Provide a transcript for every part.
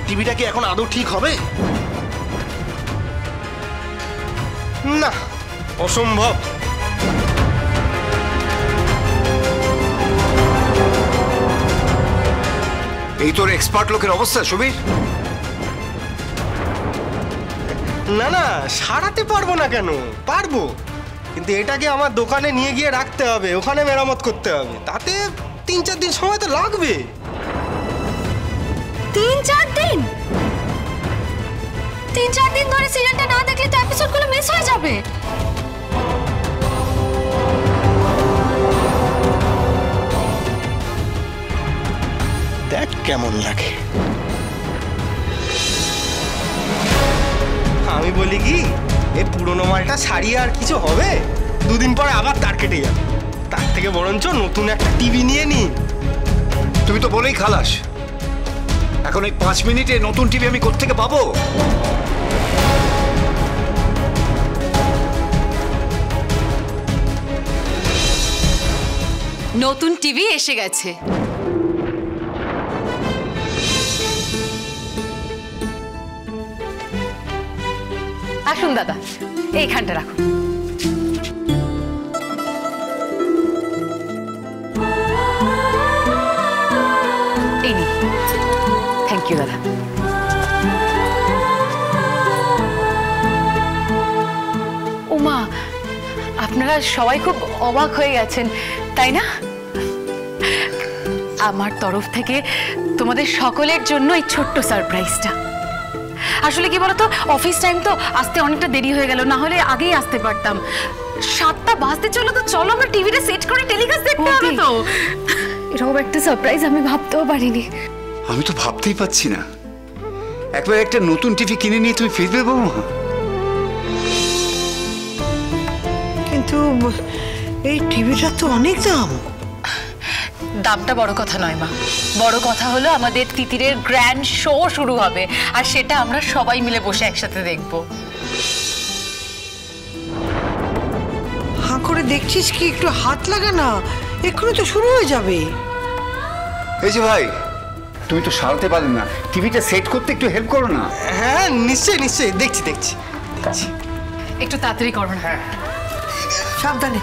টিভিটা কি এখন আদৌ ঠিক হবে? না, অসম্ভব। এই তোর এক্সপার্ট লোকের অবস্থা সুবীর? না না, সারাতে পারবো না কেন? পারবো, কিন্তু এটাকে আমার দোকানে নিয়ে গিয়ে রাখতে হবে, ওখানে মেরামত করতে হবে, তাতে 3-4 দিন সময় তো লাগবে। 3-4 দিন? 3-4 দিন ধরে সিরিয়ালটা না দেখলে তো এপিসোডগুলো মিস হয়ে যাবে। দেখ কেমন লাগে। আমি বলি কি, এই পুরোনো মালটা সারিয়ে আর কিছু হবে? 2 দিন পরে আবার তার কেটে যাবে। তার থেকে বরঞ্চ নতুন একটা টিভি নিয়ে নি। তুমি তো বলেই খালাস। এখন এই 5 মিনিটে নতুন টিভি আমি কোত্থেকে পাবো? নতুন টিভি এসে গেছে। আসুন দাদা, এইখানটা রাখুন। এই নিন। থ্যাংক ইউ দাদা। উমা, আপনারা সবাই খুব অবাক হয়ে গেছেন, তাই না? আমার তরফ থেকে তোমাদের সকলের জন্য এই ছোট্ট সারপ্রাইজটা। আসলে কি বলতো, অফিস টাইম তো, আসতে অনেকটা দেরি হয়ে গেল, না হলে আগেই আসতে পারতাম। 7টা বাজতে চলো, তো চলো আমরা টিভিটা সেট করে টেলিকাস্ট দেখতে হবে তো। এরকম একটা সারপ্রাইজ আমি ভাবতেও পারিনি। আমি তো ভাবতেই পাচ্ছি না, একবার একটা নতুন টিভি কিনে নিয়ে তুমি ফিরবে বৌমা? কিন্তু এই টিভিটা তো অনেক দাম। দামটা বড় কথা নয় মা, বড় কথা হলো আমাদের তিতিরের গ্র্যান্ড শো শুরু হবে, আর সেটা আমরা সবাই মিলে বসে একসাথে দেখব। হাঁ করে দেখছিস কি? একটু হাত লাগা না, এক্ষুনি তো শুরু হয়ে যাবে। এই যে ভাই, তুমি তো সারাতে পারলে না, টিভিটা সেট করতে একটু হেল্প করো না। হ্যাঁ নিশ্চয়ই নিশ্চয়ই, দেখছি দেখছি দেখছি। একটু তাড়াতাড়ি করো না। সাবধানে।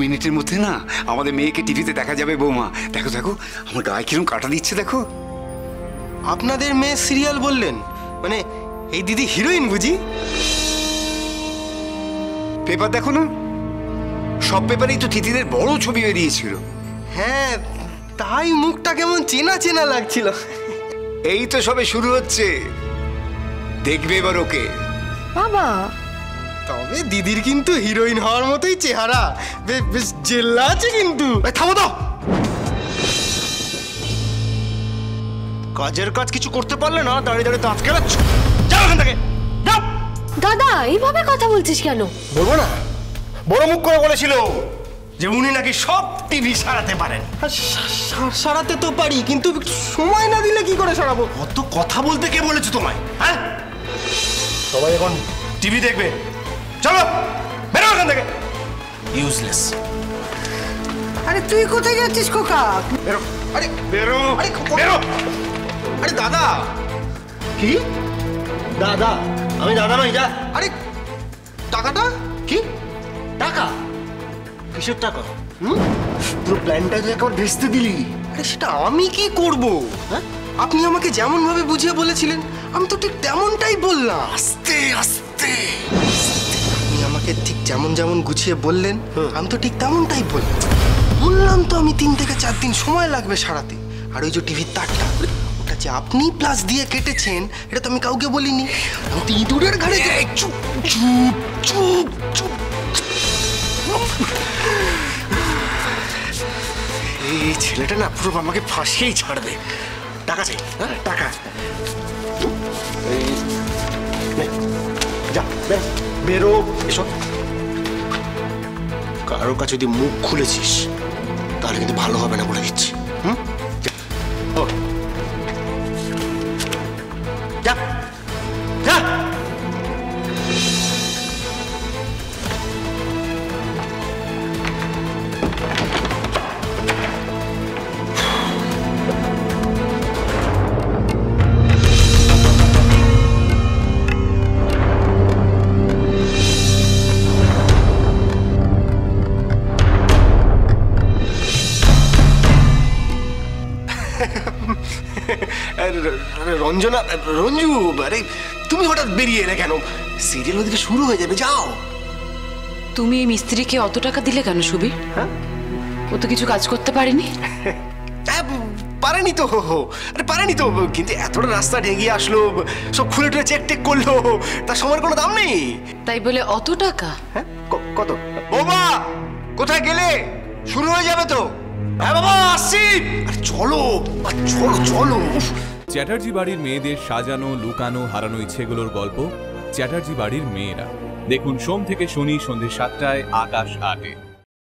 মিনিটের মধ্যে না আমাদের মেয়েকে টিভিতে দেখা যাবে বৌমা। দেখো দেখো আমার গায়ে কিরকম কাটা দিচ্ছে দেখো। আপনাদের মেয়ে সিরিয়াল বললেন, মানে এই দিদি হিরোইন বুঝি? পেপার দেখো না, সব পেপারেই তো তিতিরের বড় ছবি বেরিয়েছিল। হ্যাঁ, তাই মুখটা কেমন চেনা চেনা লাগছিল। এই তো সবে শুরু হচ্ছে, দেখবে এবার ওকে। বাবা, তবে দিদির কিন্তু হিরোইন হওয়ার মতোই চেহারা, বেশ জেল্লা আছে কিন্তু। থামো তো, কাজের কাজ কিছু করতে পারলে না, দাঁড়িয়ে দাঁড়িয়ে দাঁত কেলাচ্ছ। যাও এখান থেকে, যাও। দাদা এইভাবে কথা বলছিস কেন? বলবো না, বড় মুখ করে বলেছিল যে উনি নাকি সব টিভি সারাতে পারেন। সারাতে তো পারি, কিন্তু সময় না দিলে কি করে সারাবো? অত কথা বলতে কে বলেছে তোমায়? হ্যাঁ, সবাই এখন টিভি দেখবে। চলো বেরো এখান থেকে, ইউজলেস। আরে তুই কোথায় যাচ্ছিস খোকা? বেরো, আরে বেরো, আরে বেরো। আরে দাদা। কি দাদা? আমি দাদা নই, যা। আরে টাকাটা কি? টাকা কিসের টাকা? পুরো প্ল্যানটা তুই একবার ভেস্তে দিলি। আরে সেটা আমি কি করব? হ্যাঁ, আপনি আমাকে যেমন ভাবে বুঝিয়ে বলেছিলেন আমি তো ঠিক তেমনটাই বললাম। আস্তে আস্তে আপনি আমাকে ঠিক যেমন যেমন গুছিয়ে বললেন আমি তো ঠিক তেমনটাই বললাম তো আমি 3 থেকে 4 দিন সময় লাগবে সারাতে। আর ওই যে টিভির তারটা, ওটা যে আপনি প্লাস দিয়ে কেটেছেন এটা তো আমি কাউকে বলিনি। আমি তো ইঁদুরের ঘাড়ে। চুপ চুপ চুপ চুপ। এই ছেলেটা না পুরো আমাকে ফাঁসিয়েই ছাড়বে। টাকা চাই, হ্যাঁ টাকা। এই নে, যা বেরো এসব। কারোর কাছে যদি মুখ খুলেছিস তাহলে কিন্তু ভালো হবে না বলে দিচ্ছি। হুম, যা যা। রঞ্জনা, রঞ্জু, আরে তুমি হঠাৎ বেরিয়ে এলে কেন? সিরিয়াল ওদিকে শুরু হয়ে যাবে, যাও। তুমি এই মিস্ত্রিকে অত টাকা দিলে কেন সুবীর? হ্যাঁ, ও তো কিছু কাজ করতে পারেনি। পারেনি তো, আরে পারেনি তো, কিন্তু এতটা রাস্তা ঢেগিয়ে আসলো, সব খুলে টুলে চেক টেক করলো, তার সময়ের কোনো দাম নেই। তাই বলে অত টাকা? হ্যাঁ, কত? বৌমা কোথায় গেলে? শুরু হয়ে যাবে তো। হ্যাঁ বাবা আসছি। আরে চলো চলো চলো। চ্যাটার্জি বাড়ির মেয়েদের সাজানো, লুকানো, হারানো ইচ্ছেগুলোর গল্প চ্যাটার্জি বাড়ির মেয়েরা। দেখুন সোম থেকে শনি সন্ধ্যে 7টায় আকাশ 8-এ।